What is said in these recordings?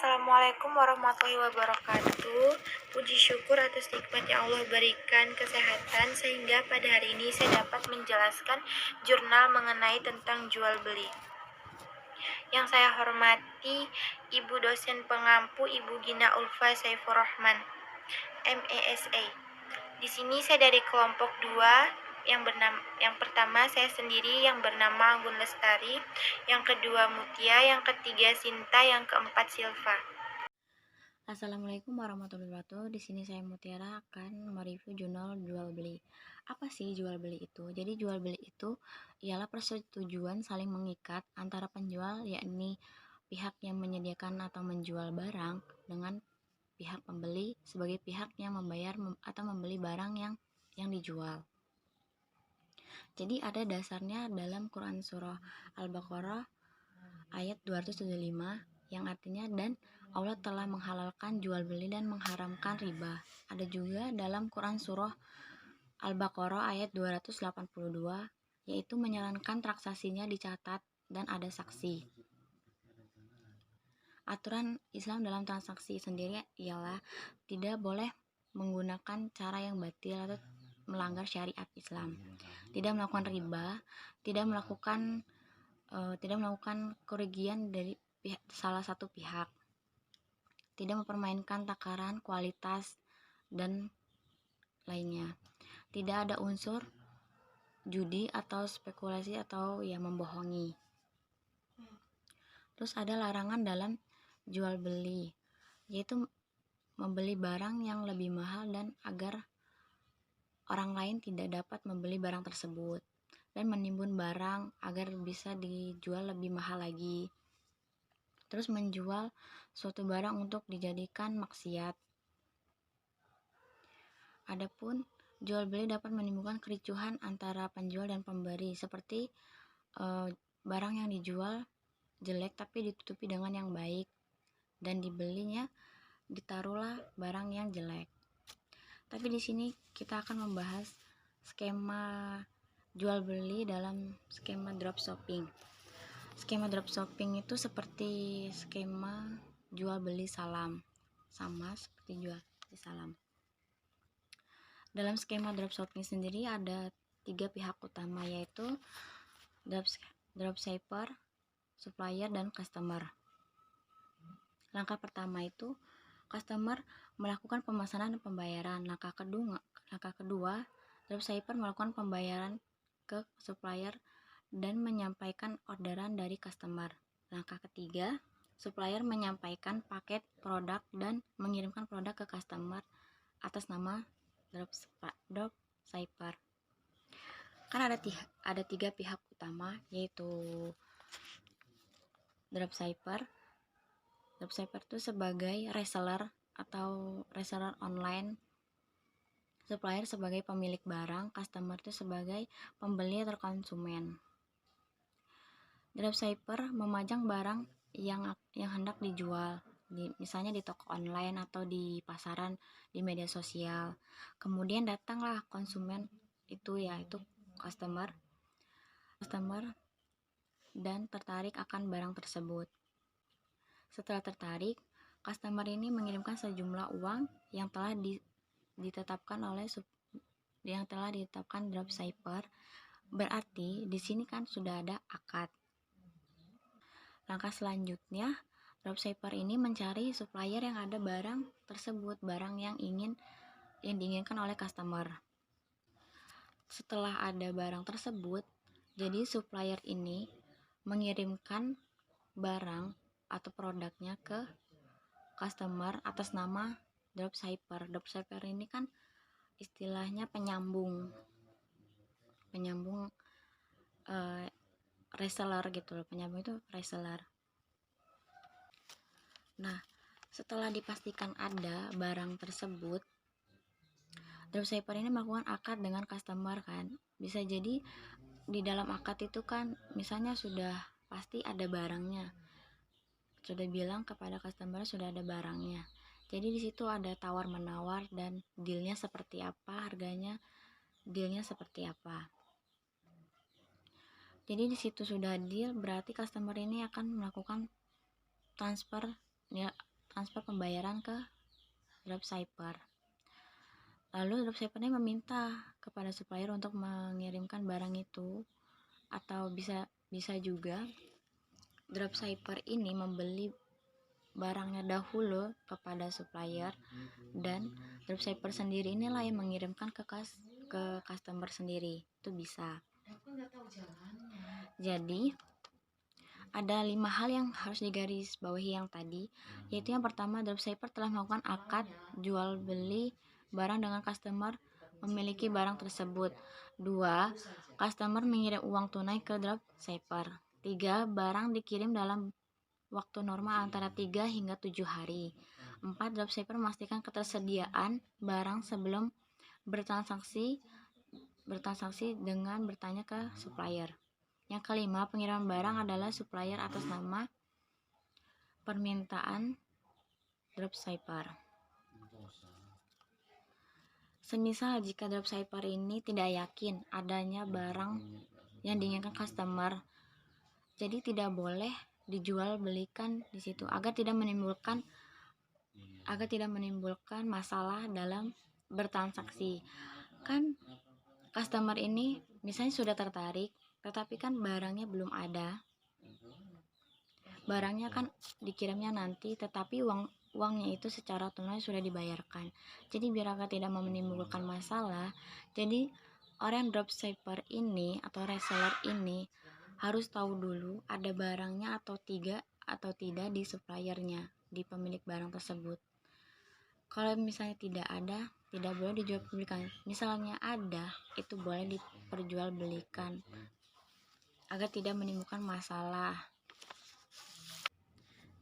Assalamualaikum warahmatullahi wabarakatuh. Puji syukur atas nikmat yang Allah berikan kesehatan sehingga pada hari ini saya dapat menjelaskan jurnal mengenai tentang jual beli. Yang saya hormati Ibu dosen pengampu Ibu Gina Ulfa Saifur Rahman, MESA. Di sini saya dari kelompok 2 yang pertama saya sendiri yang bernama Anggun Lestari, yang kedua Mutia, yang ketiga Sinta, yang keempat Silva. Assalamualaikum warahmatullahi wabarakatuh. Di sini saya Mutiara akan mereview jurnal jual beli. Apa sih jual beli itu? Jadi jual beli itu ialah persetujuan saling mengikat antara penjual, yakni pihak yang menyediakan atau menjual barang, dengan pihak pembeli sebagai pihak yang membayar atau membeli barang yang dijual. Jadi ada dasarnya dalam Quran surah Al-Baqarah ayat 275 yang artinya dan Allah telah menghalalkan jual beli dan mengharamkan riba. Ada juga dalam Quran surah Al-Baqarah ayat 282 yaitu menyarankan transaksinya dicatat dan ada saksi. Aturan Islam dalam transaksi sendiri ialah tidak boleh menggunakan cara yang batil atau melanggar syariat Islam. Tidak melakukan riba, tidak melakukan kerugian dari salah satu pihak, tidak mempermainkan takaran, kualitas, dan lainnya. Tidak ada unsur judi atau spekulasi atau membohongi. Terus ada larangan dalam jual beli, yaitu membeli barang yang lebih mahal dan agar orang lain tidak dapat membeli barang tersebut, dan menimbun barang agar bisa dijual lebih mahal lagi. Terus menjual suatu barang untuk dijadikan maksiat. Adapun jual beli dapat menimbulkan kericuhan antara penjual dan pemberi, seperti barang yang dijual jelek tapi ditutupi dengan yang baik, dan dibelinya ditaruhlah barang yang jelek. Tapi di sini kita akan membahas skema jual beli dalam skema dropshipping. Skema dropshipping itu seperti skema jual beli salam, sama seperti jual beli salam. Dalam skema dropshipping sendiri ada 3 pihak utama, yaitu dropshipper, supplier, dan customer. Langkah pertama itu customer melakukan pemesanan dan pembayaran. Langkah kedua dropshipper melakukan pembayaran ke supplier dan menyampaikan orderan dari customer. Langkah ketiga, supplier menyampaikan paket produk dan mengirimkan produk ke customer atas nama dropshipper. Kan ada 3 pihak utama, yaitu dropshipper. Dropshipper itu sebagai reseller atau reseller online, supplier sebagai pemilik barang, customer itu sebagai pembeli atau konsumen. Dropshipper memajang barang yang hendak dijual, misalnya di toko online atau di pasaran, di media sosial. Kemudian datanglah konsumen itu, yaitu customer dan tertarik akan barang tersebut. Setelah tertarik, customer ini mengirimkan sejumlah uang yang telah ditetapkan dropshipper. Berarti di sini kan sudah ada akad. Langkah selanjutnya, dropshipper ini mencari supplier yang ada barang tersebut, barang yang diinginkan oleh customer. Setelah ada barang tersebut, jadi supplier ini mengirimkan barang atau produknya ke customer atas nama dropshipper. Dropshipper ini kan istilahnya penyambung reseller gitu loh. Penyambung itu reseller. Nah, setelah dipastikan ada barang tersebut, dropshipper ini melakukan akad dengan customer kan. Bisa jadi di dalam akad itu kan misalnya sudah pasti ada barangnya, sudah bilang kepada customer sudah ada barangnya. Jadi di situ ada tawar menawar dan dealnya seperti apa, harganya dealnya seperti apa. Jadi di situ sudah deal, berarti customer ini akan melakukan transfer transfer pembayaran ke dropshipper. Lalu dropshippernya meminta kepada supplier untuk mengirimkan barang itu, atau bisa juga dropshipper ini membeli barangnya dahulu kepada supplier, dan dropshipper sendiri inilah yang mengirimkan ke customer sendiri. Itu bisa. Jadi ada 5 hal yang harus digarisbawahi yang tadi, yaitu yang pertama, dropshipper telah melakukan akad jual beli barang dengan customer memiliki barang tersebut. 2. Customer mengirim uang tunai ke dropshipper. 3. Barang dikirim dalam waktu normal antara 3 hingga 7 hari. 4. Dropshipper memastikan ketersediaan barang sebelum bertransaksi dengan bertanya ke supplier. Yang kelima, pengiriman barang adalah supplier atas nama permintaan dropshipper. Semisal jika dropshipper ini tidak yakin adanya barang yang diinginkan customer, jadi tidak boleh dijual belikan di situ agar tidak menimbulkan masalah dalam bertransaksi. Kan customer ini misalnya sudah tertarik, tetapi kan barangnya belum ada. Barangnya kan dikirimnya nanti, tetapi uangnya itu secara tunai sudah dibayarkan. Jadi biar agar tidak menimbulkan masalah, jadi orang dropshipper ini atau reseller ini harus tahu dulu ada barangnya atau tidak di suppliernya, di pemilik barang tersebut. Kalau misalnya tidak ada, tidak boleh dijual belikan. Misalnya ada, itu boleh diperjualbelikan agar tidak menimbulkan masalah.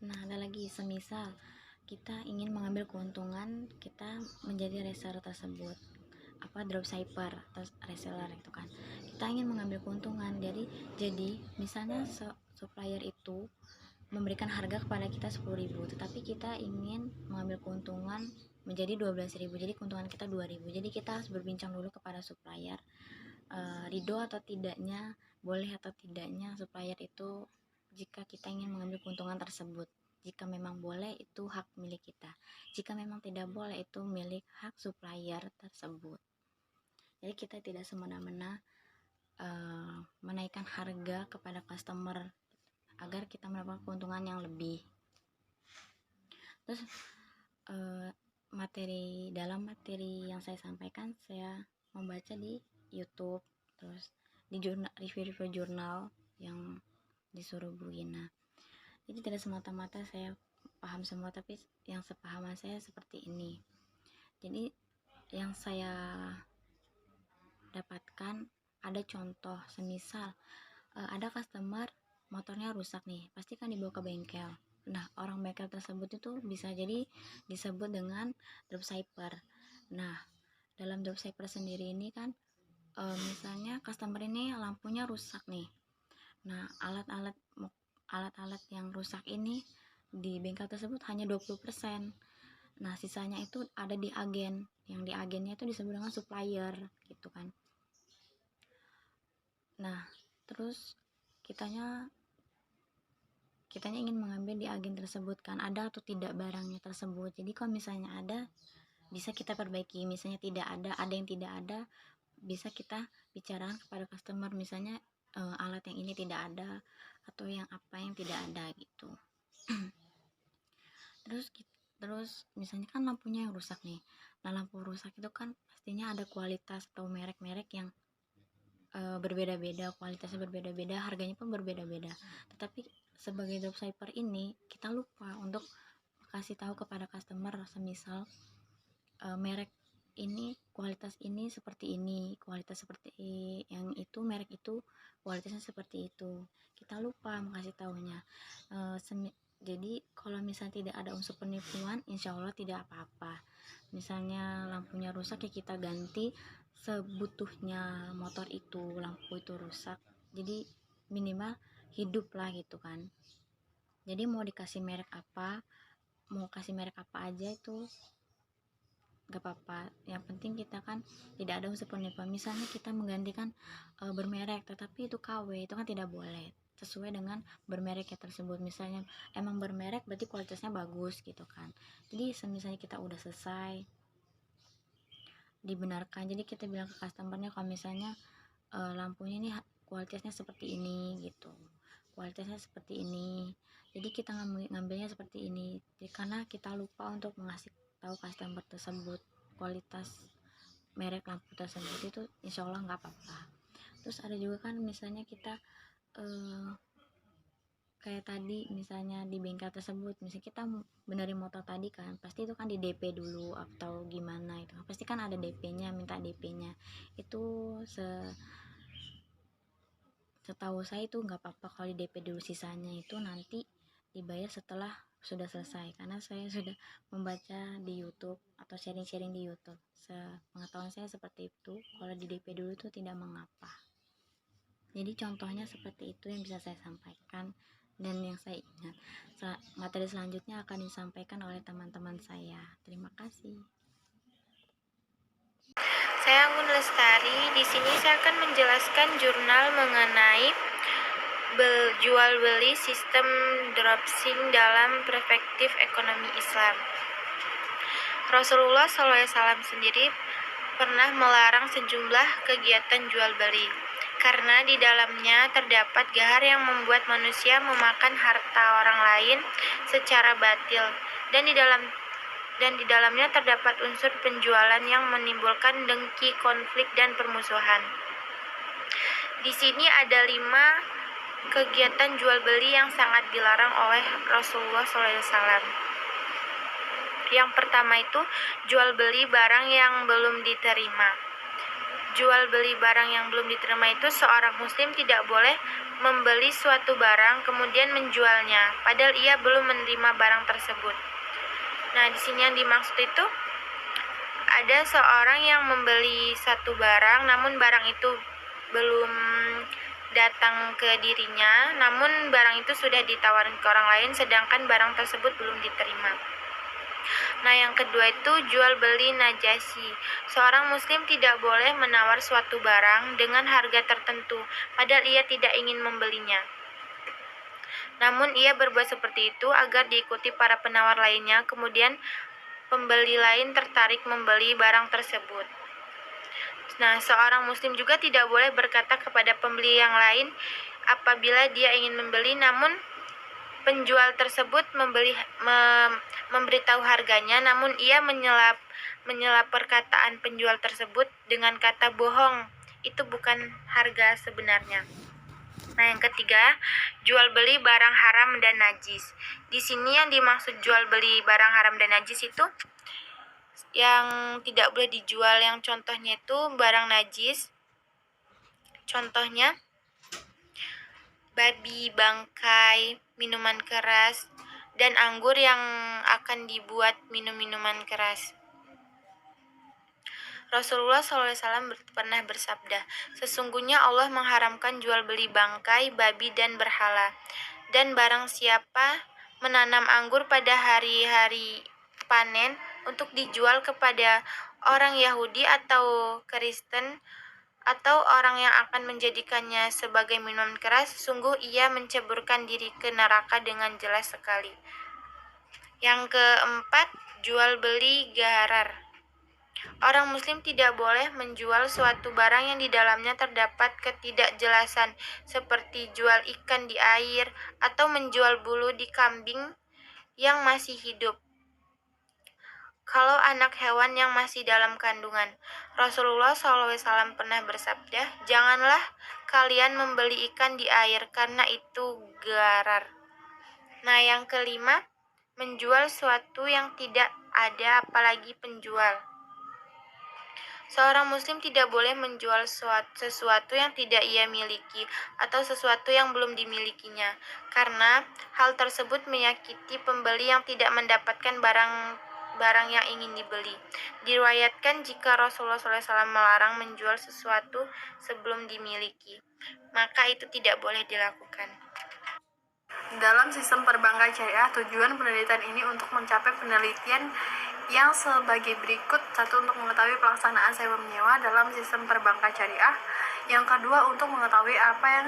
Nah, ada lagi, semisal kita ingin mengambil keuntungan, kita menjadi reseller tersebut, dropshipper atau reseller itu kan, kita ingin mengambil keuntungan. Jadi misalnya supplier itu memberikan harga kepada kita 10.000, tetapi kita ingin mengambil keuntungan menjadi 12.000, jadi keuntungan kita 2.000. Jadi kita harus berbincang dulu kepada supplier, ridho atau tidaknya, boleh atau tidaknya supplier itu jika kita ingin mengambil keuntungan tersebut. Jika memang boleh, itu hak milik kita. Jika memang tidak boleh, itu milik hak supplier tersebut. Jadi kita tidak semena-mena menaikkan harga kepada customer agar kita mendapatkan keuntungan yang lebih. Terus materi yang saya sampaikan, saya membaca di YouTube, terus di review jurnal yang disuruh Bu Gina. Jadi tidak semata-mata saya paham semua, tapi yang sepahaman saya seperti ini. Jadi yang saya dapatkan ada contoh, semisal ada customer motornya rusak nih, pasti kan dibawa ke bengkel. Nah, orang bengkel tersebut itu bisa jadi disebut dengan dropshipper. Nah, dalam dropshipper sendiri ini kan misalnya customer ini lampunya rusak nih. Nah, alat-alat yang rusak ini di bengkel tersebut hanya 20%. Nah, sisanya itu ada di agen. Yang di agennya itu disebut dengan supplier gitu kan. Nah, terus kitanya ingin mengambil di agen tersebut kan, ada atau tidak barangnya tersebut. Jadi kalau misalnya ada, bisa kita perbaiki. Misalnya tidak ada yang tidak ada, bisa kita bicarakan kepada customer, misalnya alat yang ini tidak ada atau yang tidak ada gitu. terus misalnya kan lampunya yang rusak nih. Nah, lampu rusak itu kan pastinya ada kualitas atau merek-merek yang berbeda-beda, kualitasnya berbeda-beda, harganya pun berbeda-beda. Tetapi sebagai dropshipper ini kita lupa untuk kasih tahu kepada customer, semisal merek ini, kualitas ini seperti ini, kualitas seperti yang itu, merek itu kualitasnya seperti itu. Kita lupa mengasih tahunya. Jadi kalau misalnya tidak ada unsur penipuan, insya Allah tidak apa-apa. Misalnya lampunya rusak, ya kita ganti sebutuhnya motor itu, lampu itu rusak, jadi minimal hidup lah gitu kan. Jadi mau kasih merek apa aja itu gak apa-apa, yang penting kita kan tidak ada unsur penipuan. Misalnya kita menggantikan bermerek tetapi itu KW, itu kan tidak boleh. sesuai dengan bermereknya tersebut. Misalnya emang bermerek berarti kualitasnya bagus gitu kan. Jadi misalnya kita udah selesai dibenarkan, jadi kita bilang ke customernya kalau misalnya lampunya ini kualitasnya seperti ini gitu, kualitasnya seperti ini, jadi kita ngambilnya seperti ini. Jadi, karena kita lupa untuk mengasih tahu customer tersebut kualitas merek lampu tersebut, itu insya Allah nggak apa-apa. Terus ada juga kan misalnya kita kayak tadi misalnya di bengkel tersebut, misalnya kita benerin motor tadi kan, pasti itu kan di DP dulu atau gimana, itu pasti kan ada DP-nya, minta DP-nya itu. Setahu saya itu nggak apa-apa kalau di DP dulu, sisanya itu nanti dibayar setelah sudah selesai, karena saya sudah membaca di YouTube atau sharing-sharing di YouTube, sepengetahuan saya seperti itu, kalau di DP dulu itu tidak mengapa. Jadi contohnya seperti itu yang bisa saya sampaikan dan yang saya ingat. Materi selanjutnya akan disampaikan oleh teman-teman saya. Terima kasih. Saya Anggun Lestari. Di sini saya akan menjelaskan jurnal mengenai jual beli sistem dropshipping dalam perspektif ekonomi Islam. Rasulullah SAW sendiri pernah melarang sejumlah kegiatan jual beli, karena di dalamnya terdapat gahar yang membuat manusia memakan harta orang lain secara batil, dan di dalamnya terdapat unsur penjualan yang menimbulkan dengki, konflik, dan permusuhan. Di sini ada 5 kegiatan jual beli yang sangat dilarang oleh Rasulullah SAW. Yang pertama itu jual beli barang yang belum diterima. Jual beli barang yang belum diterima itu seorang muslim tidak boleh membeli suatu barang kemudian menjualnya padahal ia belum menerima barang tersebut. Nah, di sini yang dimaksud itu ada seorang yang membeli satu barang namun barang itu belum datang ke dirinya, namun barang itu sudah ditawarin ke orang lain sedangkan barang tersebut belum diterima. Nah, yang kedua itu jual beli najasi. Seorang muslim tidak boleh menawar suatu barang dengan harga tertentu padahal ia tidak ingin membelinya. Namun ia berbuat seperti itu agar diikuti para penawar lainnya, kemudian pembeli lain tertarik membeli barang tersebut. Nah, seorang muslim juga tidak boleh berkata kepada pembeli yang lain apabila dia ingin membeli namun penjual tersebut memberitahu harganya, namun ia menyela perkataan penjual tersebut dengan kata bohong. Itu bukan harga sebenarnya. Nah, yang ketiga, jual beli barang haram dan najis. Di sini yang dimaksud jual beli barang haram dan najis itu yang tidak boleh dijual, yang contohnya itu barang najis. Contohnya babi, bangkai, minuman keras, dan anggur yang akan dibuat minuman keras. Rasulullah SAW pernah bersabda, sesungguhnya Allah mengharamkan jual beli bangkai, babi, dan berhala. Dan barang siapa menanam anggur pada hari-hari panen untuk dijual kepada orang Yahudi atau Kristen, atau orang yang akan menjadikannya sebagai minuman keras, sungguh ia menceburkan diri ke neraka dengan jelas sekali. Yang keempat, jual beli gharar. Orang muslim tidak boleh menjual suatu barang yang di dalamnya terdapat ketidakjelasan, seperti jual ikan di air atau menjual bulu di kambing yang masih hidup. Kalau anak hewan yang masih dalam kandungan, Rasulullah SAW pernah bersabda, janganlah kalian membeli ikan di air karena itu gharar. Nah, yang kelima, menjual sesuatu yang tidak ada apalagi penjual. Seorang muslim tidak boleh menjual sesuatu yang tidak ia miliki atau sesuatu yang belum dimilikinya, karena hal tersebut menyakiti pembeli yang tidak mendapatkan barang yang ingin dibeli. Diriwayatkan jika Rasulullah SAW melarang menjual sesuatu sebelum dimiliki, maka itu tidak boleh dilakukan. Dalam sistem perbankan syariah, tujuan penelitian ini untuk mencapai penelitian yang sebagai berikut. 1. Untuk mengetahui pelaksanaan sewa menyewa dalam sistem perbankan syariah. Yang kedua, untuk mengetahui apa yang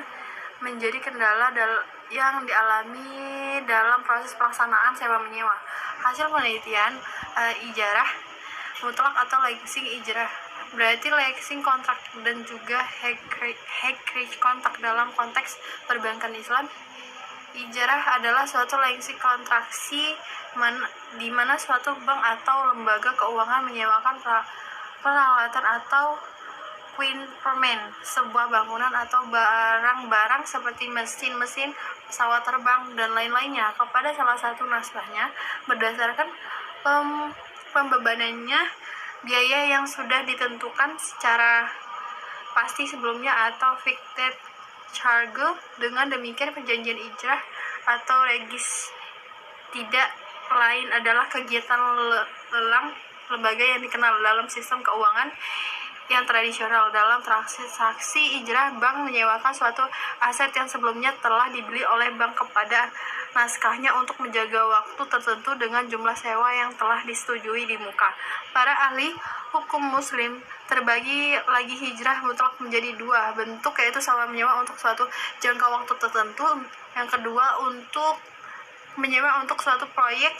menjadi kendala yang dialami dalam proses pelaksanaan sewa menyewa. Hasil penelitian ijarah mutlak atau leasing ijarah berarti leasing kontrak dan juga hybrid kontrak dalam konteks perbankan Islam. Ijarah adalah suatu leasing kontraksi di mana suatu bank atau lembaga keuangan menyewakan peralatan atau equipment, sebuah bangunan atau barang-barang seperti mesin-mesin, pesawat terbang, dan lain-lainnya kepada salah satu nasabahnya berdasarkan pembebanannya biaya yang sudah ditentukan secara pasti sebelumnya atau fixed charge. Dengan demikian perjanjian ijarah atau regis tidak lain adalah kegiatan lelang lembaga yang dikenal dalam sistem keuangan yang tradisional. Dalam transaksi ijarah, bank menyewakan suatu aset yang sebelumnya telah dibeli oleh bank kepada naskahnya untuk menjaga waktu tertentu dengan jumlah sewa yang telah disetujui di muka. Para ahli hukum muslim terbagi lagi hijrah mutlak menjadi dua bentuk, yaitu sewa menyewa untuk suatu jangka waktu tertentu, yang kedua untuk menyewa untuk suatu proyek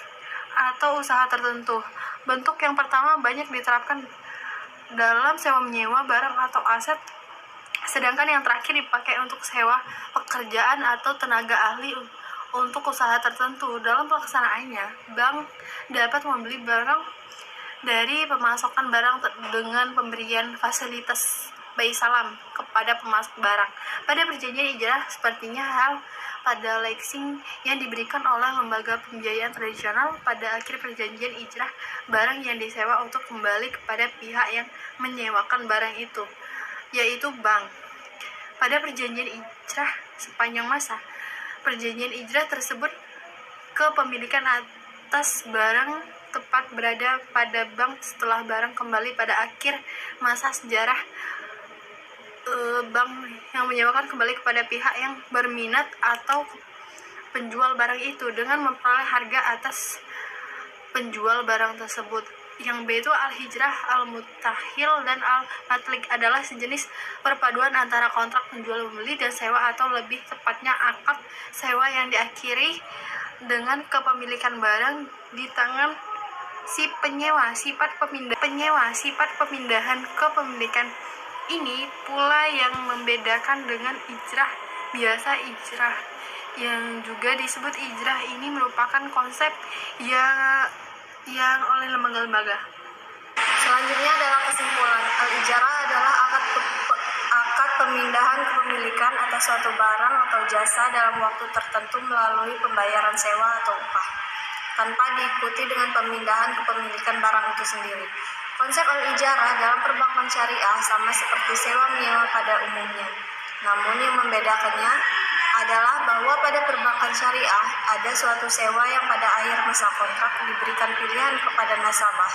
atau usaha tertentu. Bentuk yang pertama banyak diterapkan dalam sewa menyewa barang atau aset, sedangkan yang terakhir dipakai untuk sewa pekerjaan atau tenaga ahli untuk usaha tertentu. Dalam pelaksanaannya, bank dapat membeli barang dari pemasokan barang dengan pemberian fasilitas bayi salam kepada pemasok barang. Pada perjanjian ijarah sepertinya hal pada leasing yang diberikan oleh lembaga pembiayaan tradisional. Pada akhir perjanjian ijarah, barang yang disewa untuk kembali kepada pihak yang menyewakan barang itu, yaitu bank. Pada perjanjian ijarah sepanjang masa perjanjian ijarah tersebut, kepemilikan atas barang tepat berada pada bank. Setelah barang kembali pada akhir masa sejarah, bank yang menyewakan kembali kepada pihak yang berminat atau penjual barang itu dengan memperoleh harga atas penjual barang tersebut. Yang B itu al-hijrah, al-mutahil, dan al-matlik adalah sejenis perpaduan antara kontrak penjual membeli dan sewa, atau lebih tepatnya akad sewa yang diakhiri dengan kepemilikan barang di tangan si penyewa. Sifat pemindahan kepemilikan ini pula yang membedakan dengan ijrah biasa. Ijrah yang juga disebut ijrah ini merupakan konsep yang oleh lembaga-lembaga. Selanjutnya adalah kesimpulan. Al-ijarah adalah akad pemindahan kepemilikan atas suatu barang atau jasa dalam waktu tertentu melalui pembayaran sewa atau upah, tanpa diikuti dengan pemindahan kepemilikan barang itu sendiri. Konsep al-ijarah dalam perbankan syariah sama seperti sewa menyewa pada umumnya. Namun yang membedakannya adalah bahwa pada perbankan syariah ada suatu sewa yang pada akhir masa kontrak diberikan pilihan kepada nasabah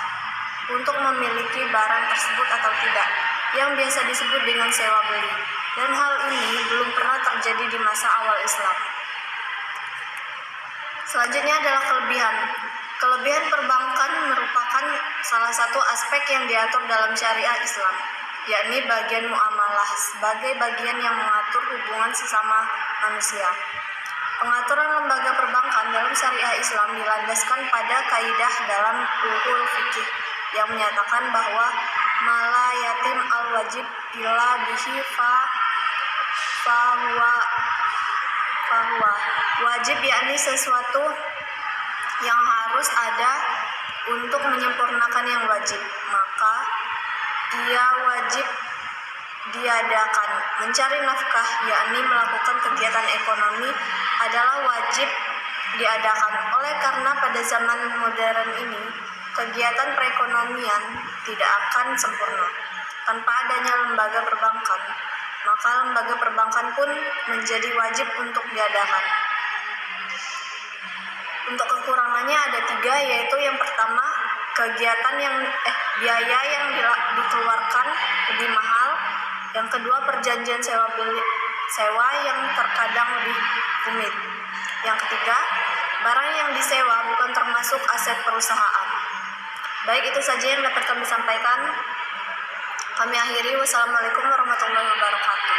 untuk memiliki barang tersebut atau tidak, yang biasa disebut dengan sewa beli. Dan hal ini belum pernah terjadi di masa awal Islam. Selanjutnya adalah kelebihan. Kelebihan perbankan merupakan salah satu aspek yang diatur dalam syariah Islam, yakni bagian muamalah sebagai bagian yang mengatur hubungan sesama manusia. Pengaturan lembaga perbankan dalam syariah Islam dilandaskan pada kaidah dalam usul fikih yang menyatakan bahwa mala yatim al-wajib illa bihi fahuwa wajib, yakni sesuatu yang harus ada untuk menyempurnakan yang wajib, maka ia wajib diadakan. Mencari nafkah, yakni melakukan kegiatan ekonomi, adalah wajib diadakan. Oleh karena pada zaman modern ini kegiatan perekonomian tidak akan sempurna tanpa adanya lembaga perbankan, maka lembaga perbankan pun menjadi wajib untuk diadakan. Untuk kekurangannya ada 3, yaitu yang pertama, kegiatan biaya yang dikeluarkan lebih mahal. Yang kedua, perjanjian sewa yang terkadang lebih rumit. Yang ketiga, barang yang disewa bukan termasuk aset perusahaan. Baik, itu saja yang dapat kami sampaikan. Kami akhiri. Wassalamualaikum warahmatullahi wabarakatuh.